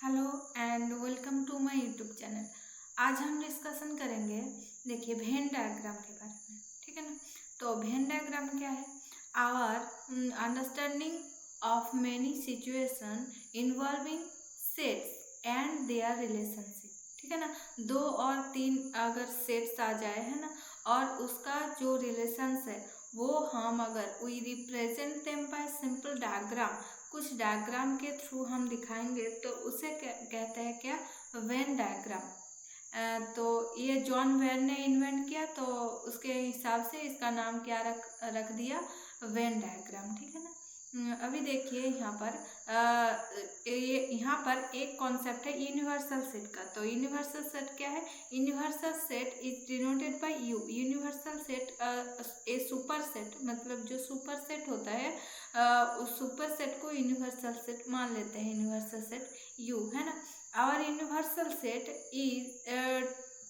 Hello and welcome to my YouTube channel. आज हम discussion करेंगे, देखिए, वेन डायग्राम के बारे में। ठीक है ना। तो वेन डायग्राम क्या है? Our understanding of many situation involving sets and their relationship. ठीक है ना। दो और तीन अगर सेट्स आ जाए, है ना, और उसका जो रिलेशंस है वो हम अगर we represent them by simple diagram, कुछ डायग्राम के थ्रू हम दिखाएंगे तो उसे कहते हैं क्या? Venn diagram. तो ये जॉन वेन ने इन्वेंट किया, तो उसके हिसाब से इसका नाम क्या रख दिया? Venn diagram. ठीक है ना। अभी देखिए यहाँ पर यहाँ पर एक कॉन्सेप्ट है यूनिवर्सल सेट का। तो यूनिवर्सल सेट क्या है? Universal set is denoted by U. Universal set a super set, मतलब जो सुपर सेट होता है उस सुपर सेट को यूनिवर्सल सेट मान लेते हैं। यूनिवर्सल सेट यू, है ना। Our universal set is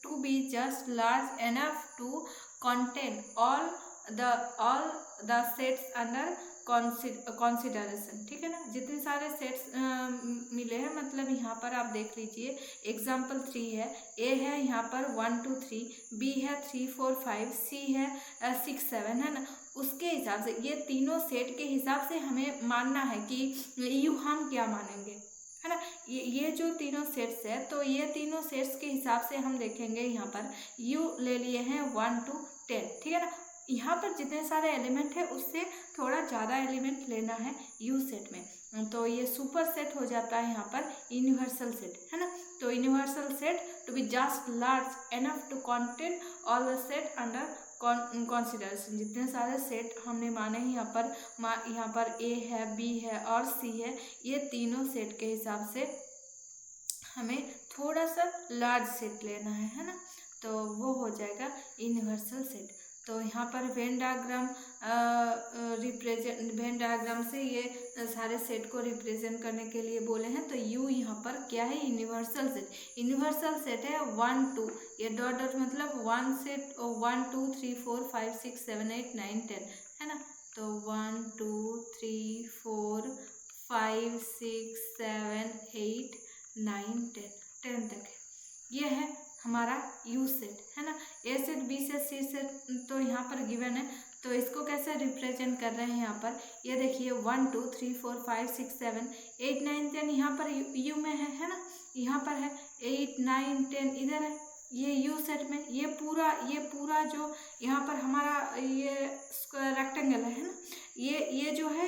to be just large enough to contain all the sets under consideration। ठीक है ना। जितने सारे सेट्स मिले हैं, मतलब यहाँ पर आप देख लीजिए, एग्जाम्पल 3 है, ए है यहाँ पर 1 2 3, बी है 3 4 5, सी है 6 7, है ना। उसके हिसाब से ये तीनों सेट के हिसाब से हमें मानना है कि यू हम क्या मानेंगे, है ना। ये जो तीनों सेट्स है, तो ये तीनों सेट्स के हिसाब से हम देखेंगे। यहाँ पर यू ले लिए हैं 1 to 10। ठीक है ना। यहाँ पर जितने सारे एलिमेंट है उससे थोड़ा ज़्यादा एलिमेंट लेना है यू सेट में, तो ये सुपर सेट हो जाता है यहाँ पर यूनिवर्सल सेट, है ना। तो universal set to be just large enough to contain all the set under consideration. जितने सारे सेट हमने माने यहाँ पर ए है, बी है और सी है, ये तीनों सेट के हिसाब से हमें थोड़ा सा लार्ज सेट लेना है ना। तो वो हो जाएगा यूनिवर्सल सेट। तो यहाँ पर वेन डायग्राम से ये सारे सेट को रिप्रेजेंट करने के लिए बोले हैं। तो यू यहाँ पर क्या है? Universal set. यूनिवर्सल सेट है 1 2, ये डॉट डॉट मतलब 1 सेट 1 2 3 4 5 6 7 8 9 10, है ना। तो 1 2 3 4 5 6 7 8 9 10 तक है। ये है हमारा यू सेट, है ना। ए सेट, बी सेट, सी सेट तो यहाँ पर गिवन है। तो इसको कैसे रिप्रेजेंट कर रहे हैं? यहाँ पर ये देखिए 1 2 3 4 5 6 7 8 9 10 यहाँ पर यू में है ना। यहाँ पर है 8 9 10 इधर है, ये यू सेट में। ये पूरा जो यहाँ पर हमारा ये रेक्टेंगल है ना, ये जो है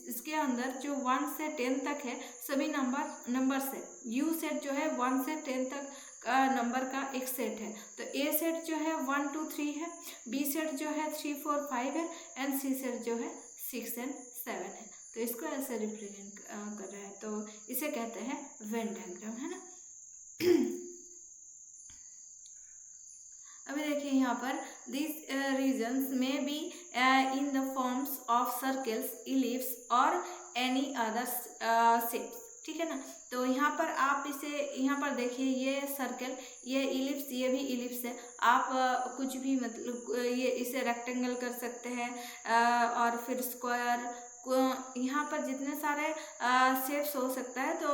इसके अंदर जो 1 से 10 तक है सभी नंबर से यू सेट जो है 1 से 10 तक नंबर का एक सेट है। तो ए सेट जो है 1 2 3 है, बी सेट जो है 3 4 5 है, एंड सी सेट जो है 6 and 7 है। तो इसको ऐसे रिप्रेजेंट कर रहा है, तो इसे कहते हैं वेन डायग्राम, है ना। अभी देखिए यहाँ पर दिस रीजन्स में be in the forms of circles, ellipse और एनी अदर शेप्स। ठीक है ना। तो यहाँ पर आप इसे यहाँ पर देखिए, ये सर्कल, ये इलिप्स, ये भी इलिप्स है। आप कुछ भी मतलब ये इसे रेक्टेंगल कर सकते हैं और फिर स्क्वायर, यहाँ पर जितने सारे शेप्स हो सकता है, तो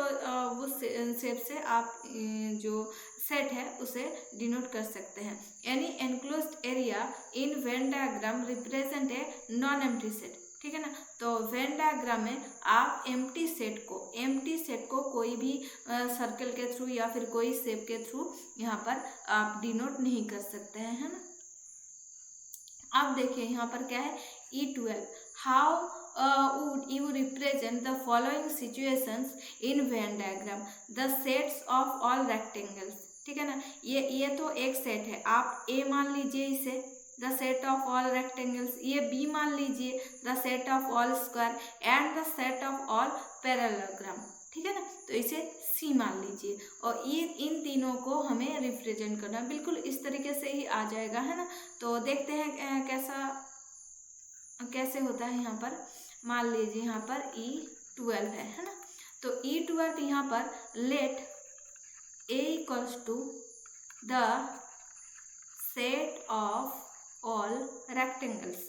वो शेप से आप जो सेट है उसे डिनोट कर सकते हैं। Any enclosed area in Venn diagram represent a non empty set. ठीक है ना। तो वेन डायग्राम में आप एम्प्टी सेट को कोई भी सर्कल के थ्रू या फिर कोई शेप के थ्रू यहाँ पर आप डिनोट नहीं कर सकते हैं, है ना। अब देखिए यहाँ पर क्या है? E12, how would you represent the following situations in Venn diagram? The sets of all rectangles। ठीक है ना। ये तो एक सेट है, आप A मान लीजिए इसे the set of all rectangles, ये B मान लीजिए the set of all square and the set of all parallelogram. ठीक है ना। तो इसे C मान लीजिए, और ये इन तीनों को हमें रिप्रेजेंट करना बिल्कुल इस तरीके से ही आ जाएगा, है ना। तो देखते हैं कैसे होता है। यहाँ पर मान लीजिए यहाँ पर E12 है ना। तो E12 यहाँ पर let A equals to the set of all rectangles,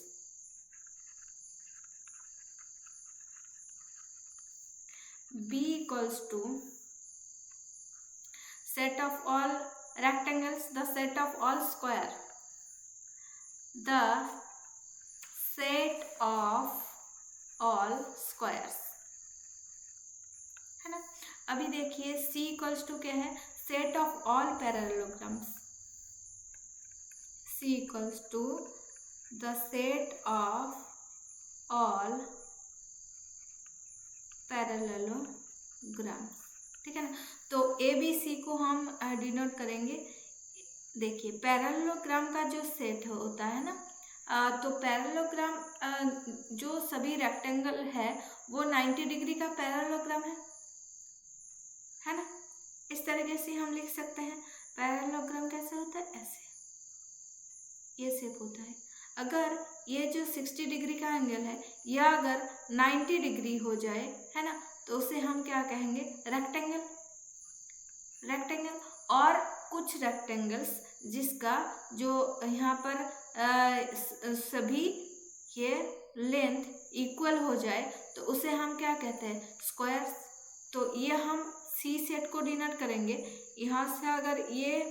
B equals to set of all rectangles, the set of all square, the set of all squares, है ना। अभी देखिए C इक्वल्स टू क्या है, set of all parallelograms, C equals to the set of all parallelograms, ठीक है ना। तो ABC को हम डिनोट करेंगे, देखिए पैरेललोग्राम का जो सेट होता है ना, तो पैरेललोग्राम जो सभी रेक्टेंगल है वो 90 डिग्री का पैरेललोग्राम है ना। इस तरीके से हम लिख सकते हैं। पैरेललोग्राम कैसे होता है, ऐसे ये शेप होता है। अगर ये जो 60 डिग्री का एंगल है या अगर 90 डिग्री हो जाए, है ना, तो उसे हम क्या कहेंगे, रेक्टेंगल। और कुछ रेक्टेंगल्स जिसका जो यहाँ पर सभी ये लेंथ इक्वल हो जाए तो उसे हम क्या कहते हैं, स्क्वायर्स। तो ये हम सी सेट को डिनोट करेंगे। यहाँ से अगर ये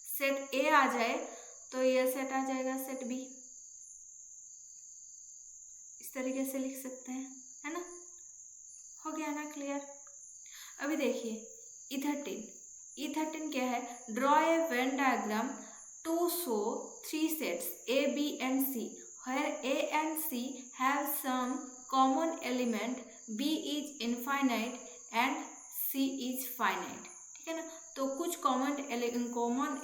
सेट ए आ जाए तो ये सेट आ जाएगा सेट बी। इस तरीके से लिख सकते हैं, है ना। हो गया ना क्लियर। अभी देखिए E13 क्या है, draw a Venn diagram to show 3 sets A, B and C where A and C have some common element, B is infinite and C is finite, ठीक है ना। तो कुछ कॉमन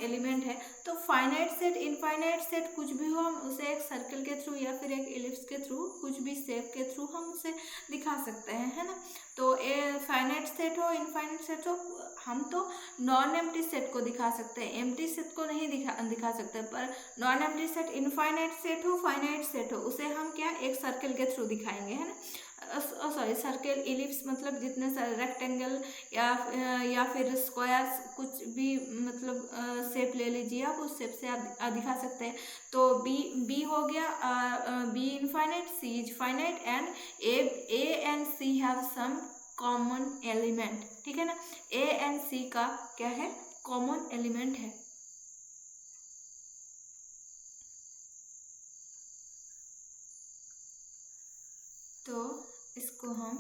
एलिमेंट है, तो फाइनाइट सेट इनफाइनाइट सेट कुछ भी हो, हम उसे एक सर्कल के थ्रू या फिर एक एलिप्स के थ्रू, कुछ भी शेप के थ्रू हम उसे दिखा सकते हैं, है ना। तो फाइनाइट सेट हो इनफाइनाइट सेट हो, हम तो नॉन एम्प्टी सेट को दिखा सकते हैं, एम्प्टी सेट को नहीं दिखा सकते। पर non empty set infinite set हो फाइनाइट सेट हो, उसे हम क्या एक सर्कल के थ्रू दिखाएंगे, है ना। सॉरी सर्कल एलिप्स मतलब जितने सारे रेक्टेंगल या फिर स्क्वायर्स कुछ भी मतलब शेप ले लीजिए आप, उस शेप से आप दिखा सकते हैं। तो बी हो गया, B infinite, C is finite and A and C have some common element, ठीक है ना। ए एंड सी का क्या है, कॉमन एलिमेंट है। तो इसको हम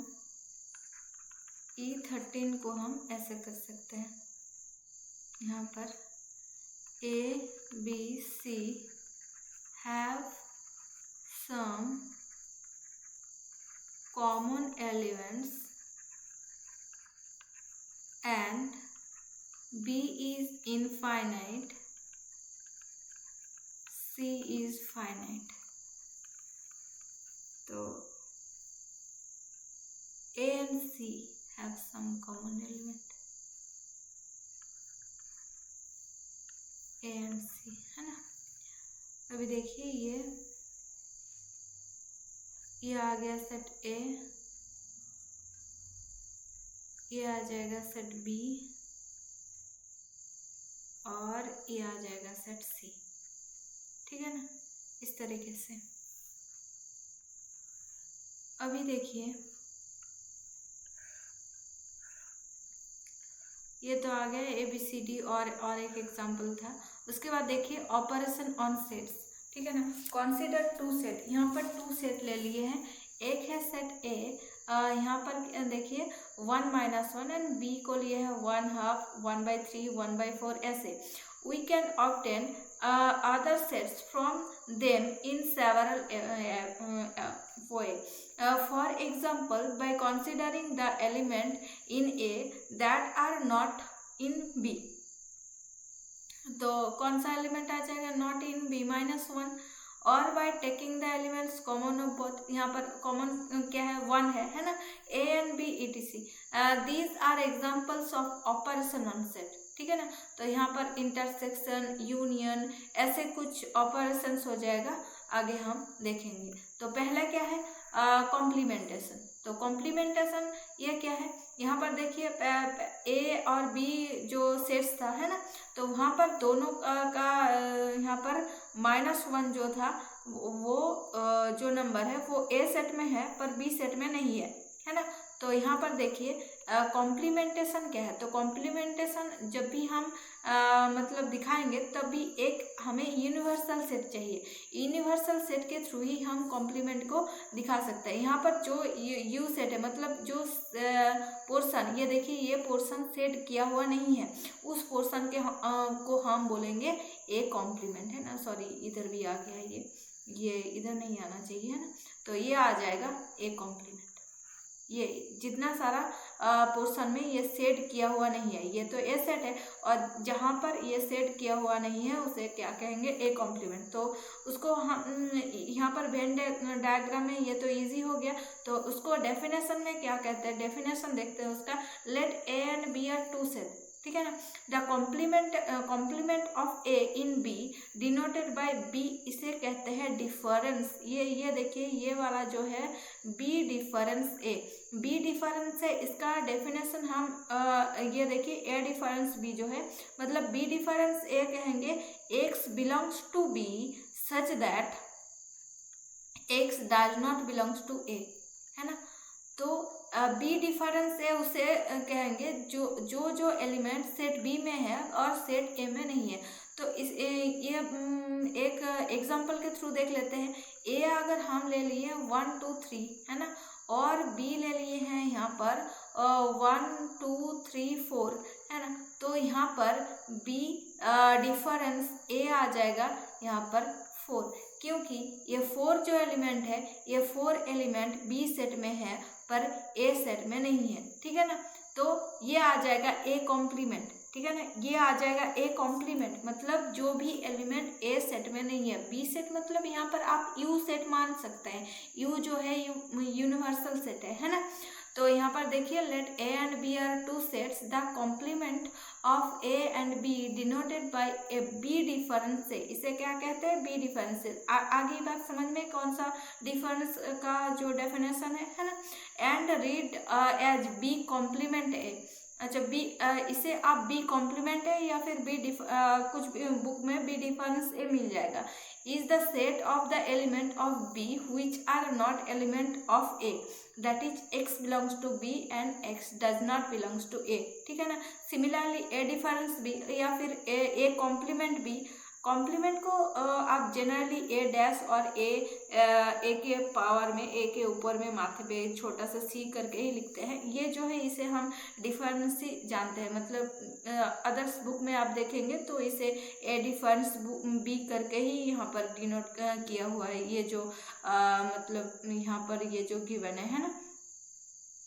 E13 को हम ऐसे कर सकते हैं, यहाँ पर A, B, C have some common elements and B is infinite, C is finite। तो A and C have some common element, A and C, है ना। अभी देखिए ये आ गया सेट A, ये आ जाएगा सेट B और ये आ जाएगा सेट C, ठीक है ना। इस तरीके से अभी देखिए ये तो आ गया ABCD और एक एग्जाम्पल था। उसके बाद देखिए ऑपरेशन ऑन सेट्स, ठीक है ना। कॉन्सिडर 2 सेट, यहाँ पर 2 सेट ले लिए हैं। एक है सेट A, यहाँ पर देखिए 1 - 1 एंड B को लिए है 1/2, 1/3, 1/4 ऐसे। We can obtain other sets from them in several ways. For example, by considering the element in A that are not in B. तो कौन सा एलिमेंट आ जाएगा, नॉट इन B -1, और by taking the elements common of both, यहाँ पर common क्या है, 1 है ना। A and B etc. These are examples of operation on set, ठीक है ना। तो यहाँ पर इंटरसेक्शन, यूनियन ऐसे कुछ ऑपरेशंस हो जाएगा, आगे हम देखेंगे। तो पहला क्या है, कॉम्प्लीमेंटेशन। तो कॉम्प्लीमेंटेशन ये क्या है, यहाँ पर देखिए A और B जो सेट्स था, है ना, तो वहाँ पर दोनों का यहाँ पर -1 जो था वो जो नंबर है वो A सेट में है पर B सेट में नहीं है ना। तो यहाँ पर देखिए कॉम्प्लीमेंटेशन क्या है। तो कॉम्प्लीमेंटेशन जब भी हम मतलब दिखाएंगे तब भी एक हमें यूनिवर्सल सेट चाहिए। यूनिवर्सल सेट के थ्रू ही हम कॉम्प्लीमेंट को दिखा सकते हैं। यहाँ पर जो यू सेट है, मतलब जो पोर्शन, ये देखिए ये पोर्शन सेट किया हुआ नहीं है, उस पोर्शन के को हम बोलेंगे ए कॉम्प्लीमेंट, है ना। सॉरी, इधर भी आ गया है, ये इधर नहीं आना चाहिए, है ना। तो ये आ जाएगा ए कॉम्प्लीमेंट। ये जितना सारा पोर्शन में ये सेट किया हुआ नहीं है, ये तो ए सेट है, और जहाँ पर ये सेट किया हुआ नहीं है उसे क्या कहेंगे, ए कॉम्प्लीमेंट। तो उसको हम यहाँ पर वेन डायग्राम में ये तो इजी हो गया। तो उसको डेफिनेशन में क्या कहते हैं, डेफिनेशन देखते हैं उसका। Let A and B are two set, ठीक है ना। The complement of A in B denoted by B, इसे कहते हैं डिफरेंस। ये देखिए ये वाला जो है बी डिफरेंस ए, बी डिफरेंस है, इसका डेफिनेशन हम ये देखिए ए डिफरेंस बी जो है, मतलब बी डिफरेंस ए कहेंगे X belongs to B such that X does not belongs to A, है ना। तो बी डिफरेंस है उसे कहेंगे जो एलिमेंट सेट बी में है और सेट ए में नहीं है। तो इस ये एक एग्जांपल के थ्रू देख लेते हैं। ए अगर हम ले लिए 1 2 3, है ना, और बी ले लिए हैं यहाँ पर 1 2 3 4, है ना। तो यहाँ पर बी डिफरेंस ए आ जाएगा यहाँ पर 4, क्योंकि ये 4 जो एलिमेंट है, ये 4 एलिमेंट बी सेट में है पर ए सेट में नहीं है, ठीक है ना। तो ये आ जाएगा ए कॉम्प्लीमेंट, ठीक है ना। ये आ जाएगा ए कॉम्प्लीमेंट, मतलब जो भी एलिमेंट ए सेट में नहीं है। बी सेट मतलब यहाँ पर आप यू सेट मान सकते हैं, यू जो है यूनिवर्सल सेट है ना। तो यहाँ पर देखिए let A and B are two sets, the complement of A and B denoted by A B difference से, इसे क्या कहते हैं, बी डिफरेंस से। आगे बात समझ में, कौन सा डिफरेंस का जो डेफिनेशन है ना। And read as B complement A, अच्छा बी इसे आप बी कॉम्प्लीमेंट है या फिर बी कुछ भी बुक में बी डिफरेंस ए मिल जाएगा। Is the set of the element of B which are not element of A, that is X belongs to B and X does not belongs to A, ठीक है ना। Similarly ए difference B या फिर A complement B, complement को आप generally ए dash और ए के power में, ए के ऊपर में माथे पे छोटा सा सी करके ही लिखते हैं। ये जो है इसे हम डिफरेंस ही जानते हैं, मतलब अदर्स बुक में आप देखेंगे तो इसे ए डिफरेंस बी करके ही यहाँ पर डिनोट किया हुआ है। ये जो मतलब यहाँ पर ये जो गिवन है ना।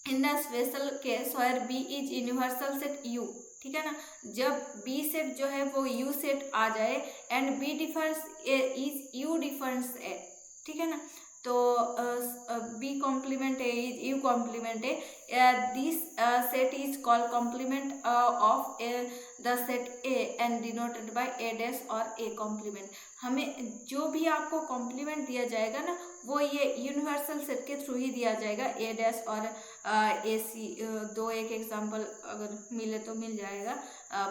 In the special case where B is universal set U, ठीक है ना। जब बी सेट जो है वो यू सेट आ जाए and B difference is U difference A, ठीक है ना। तो B complement A is U complement A, this set is called complement of the set A and denoted by A dash और ए कॉम्प्लीमेंट। हमें जो भी आपको कॉम्प्लीमेंट दिया जाएगा ना, वो ये यूनिवर्सल सेट के थ्रू ही दिया जाएगा, ए डैश और ए सी। दो एक एग्जांपल अगर मिले तो मिल जाएगा,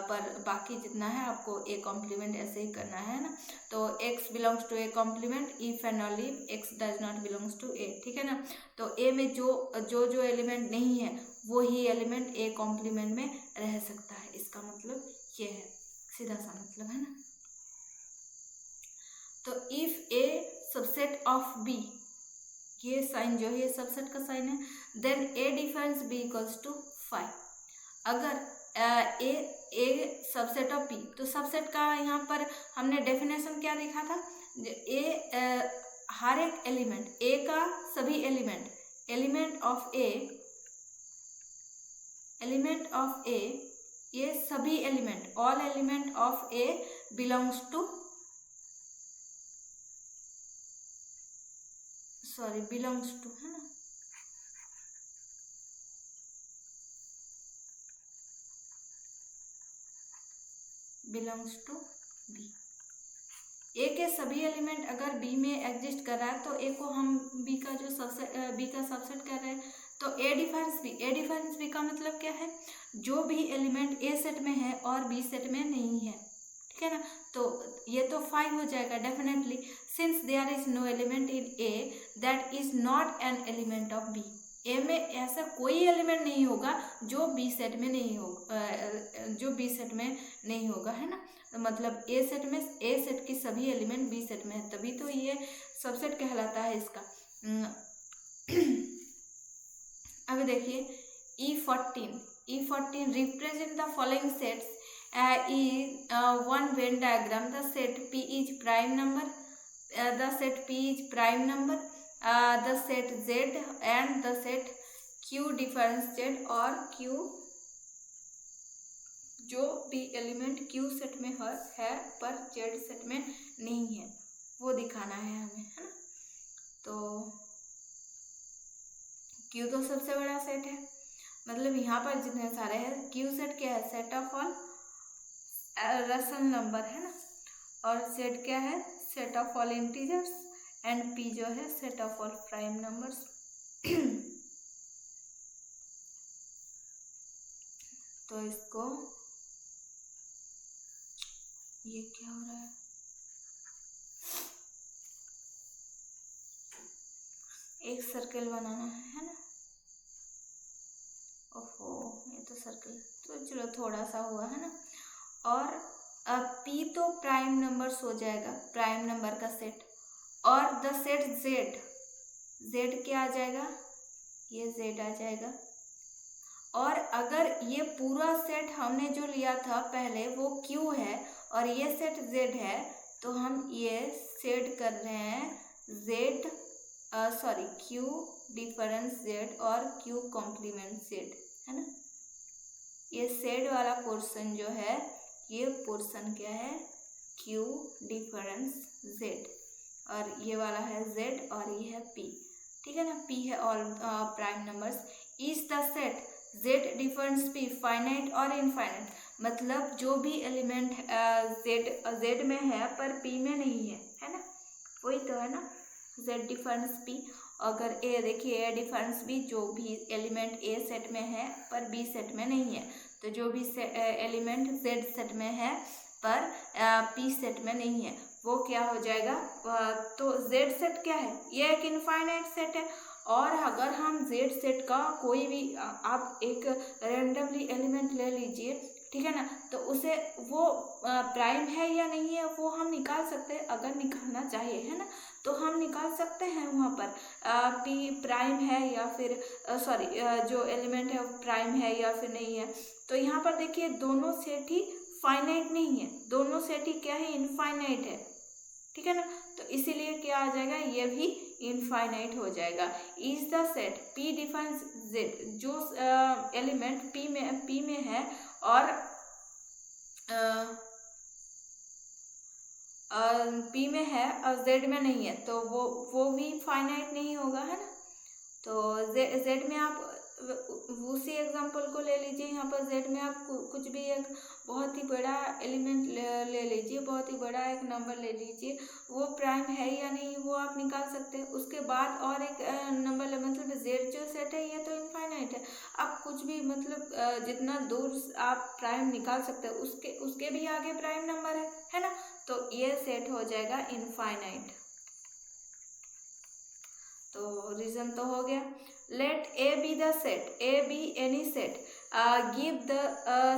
पर बाकी जितना है आपको ए कॉम्प्लीमेंट ऐसे ही करना है ना। तो X belongs to A complement if and only X does not belongs to A, ठीक है ना। तो ए में जो एलिमेंट नहीं है वो ही एलिमेंट ए कॉम्प्लीमेंट में रह सकता है, इसका मतलब ये है, सीधा सा मतलब, है ना। तो if A subset of B, ये साइन जो है ये सबसेट का साइन है, then A difference B equals to 5। अगर ए सबसेट ऑफ बी, तो सबसेट का यहाँ पर हमने डेफिनेशन क्या देखा था, ए हर एक एलिमेंट, ए का सभी एलिमेंट ऑफ ए, ये सभी element, all element of A belongs to, belongs to, है ना, बिलोंग्स टू बी। ए के सभी एलिमेंट अगर बी में एग्जिस्ट कर रहा है तो ए को हम बी का सबसेट कर रहे हैं। तो ए डिफरेंस बी का मतलब क्या है, जो भी एलिमेंट ए सेट में है और बी सेट में नहीं है, ठीक है ना। तो ये तो 5 हो जाएगा definitely, since there is no element in A that is not an element of B, A में ऐसा कोई एलिमेंट नहीं होगा जो बी सेट में नहीं होगा, जो बी सेट में नहीं होगा, है ना। तो मतलब ए सेट की सभी एलिमेंट बी सेट में है, तभी तो ये सबसेट कहलाता है इसका। अभी देखिए E14 represent the following sets one Venn diagram. The set P is prime number, the set P is prime number, the set Z and the set Q difference Z, और Q जो भी element Q set में है पर Z set में नहीं है वो दिखाना है हमें, है ना। तो Q तो सबसे बड़ा सेट है, मतलब यहाँ पर जितने सारे हैं Q सेट क्या है, set of all rational number, है ना। और सेट क्या है, set of all integers, and P जो है set of all prime numbers. तो इसको ये क्या हो रहा है, एक सर्कल बनाना है ना। ओहो ये तो सर्कल, तो चलो थोड़ा सा हुआ, है ना। और अब P तो प्राइम नंबर्स हो जाएगा, प्राइम नंबर का सेट, और द सेट Z क्या आ जाएगा, ये Z आ जाएगा। और अगर ये पूरा सेट हमने जो लिया था पहले वो Q है और ये सेट Z है, तो हम ये सेट कर रहे हैं Q डिफरेंस Z और Q कॉम्प्लीमेंट Z, है ना। ये सेट वाला पोर्शन जो है, ये पोर्शन क्या है, Q डिफरेंस Z, और ये वाला है Z और ये है P, ठीक है ना। P है all prime numbers. Is the set Z difference P finite और इनफाइनाइट, मतलब जो भी एलिमेंट Z में है पर P में नहीं है ना, वही तो है ना Z डिफरेंस P। अगर A देखिए A डिफरेंस B, जो भी एलिमेंट A सेट में है पर B सेट में नहीं है, तो जो भी एलिमेंट Z सेट में है पर P सेट में नहीं है वो क्या हो जाएगा, तो Z सेट क्या है, ये एक इनफाइनाइट सेट है। और अगर हम Z सेट का कोई भी आप एक रेंडमली एलिमेंट ले लीजिए, ठीक है ना, तो उसे वो प्राइम है या नहीं है वो हम निकाल सकते हैं, अगर निकालना चाहिए, है ना, तो हम निकाल सकते हैं वहाँ पर P प्राइम है या फिर जो एलिमेंट है वो प्राइम है या फिर नहीं है। तो यहाँ पर देखिए दोनों सेट ही फाइनाइट नहीं है, दोनों सेट ही क्या है, इनफाइनाइट है, ठीक है ना। तो इसीलिए क्या आ जाएगा, ये भी इनफाइनाइट हो जाएगा। Is the set P defines Z, जो एलिमेंट P में है और P में है और Z में नहीं है, तो वो भी फाइनाइट नहीं होगा, है ना। तो Z में आप उसी एग्जांपल को ले लीजिए, यहाँ पर Z में आप कुछ भी एक बहुत ही बड़ा एलिमेंट ले लीजिए, बहुत ही बड़ा एक नंबर ले लीजिए, वो प्राइम है या नहीं वो आप निकाल सकते हैं। उसके बाद और एक नंबर मतलब Z जो सेट है ये तो इनफाइनाइट है, आप कुछ भी मतलब जितना दूर आप प्राइम निकाल सकते हैं उसके भी आगे प्राइम नंबर है ना, तो ये सेट हो जाएगा इनफाइनाइट। तो रीजन तो हो गया। Let A be the set, A be any set, give the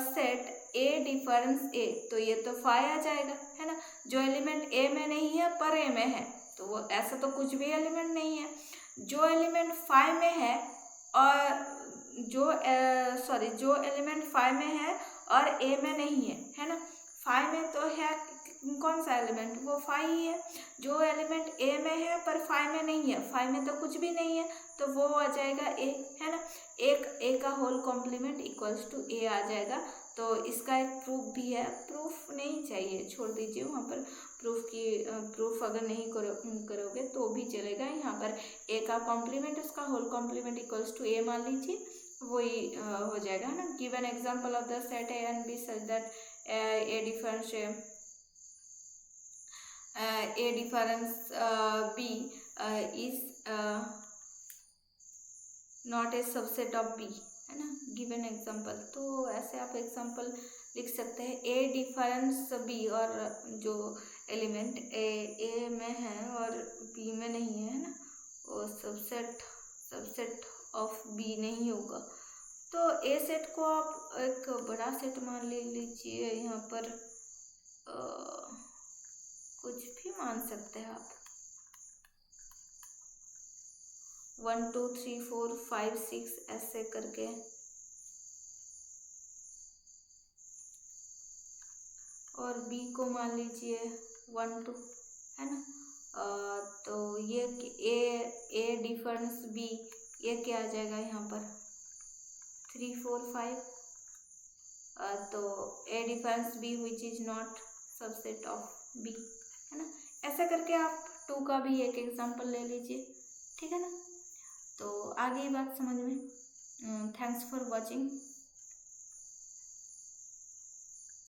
set A difference A, तो ये तो फाई आ जाएगा, है ना। जो एलिमेंट A में नहीं है पर A में है, तो वो ऐसा तो कुछ भी एलिमेंट नहीं है। जो एलिमेंट फाई में है और जो एलिमेंट फाई में है और A में नहीं है ना, फाई में तो है कौन सा एलिमेंट, वो फाई ही है। जो एलिमेंट A में है पर फाई में नहीं है, फाई में तो कुछ भी नहीं है, तो वो आ जाएगा A, है ना। एक A का whole complement equals to A आ जाएगा। तो इसका एक प्रूफ भी है, प्रूफ नहीं चाहिए, छोड़ दीजिए वहाँ पर प्रूफ अगर नहीं करोगे तो भी चलेगा। यहाँ पर A का कॉम्प्लीमेंट उसका whole complement equals to A मान लीजिए, वही हो जाएगा, है ना। Give an example of the set A and B such that A difference B is not a subset of B, है ना। गिव एन एग्जाम्पल, तो ऐसे आप एग्जाम्पल लिख सकते हैं। A डिफरेंस B, और जो एलिमेंट A में है और B में नहीं है ना, वो सबसेट ऑफ बी नहीं होगा। तो ए सेट को आप एक बड़ा सेट मान ले लीजिए, यहाँ पर कुछ भी मान सकते हैं आप, 1 2 3 4 5 6 ऐसे करके। और बी को मान लीजिए 1 2, है ना। तो ये ए डिफरेंस बी, ये क्या आ जाएगा यहाँ पर 3 4 5। तो A difference B which is not subset of B, है ना। ऐसा करके आप 2 का भी एक एग्जांपल ले लीजिए, ठीक है ना। तो आगे ये बात समझ में। Thanks for watching.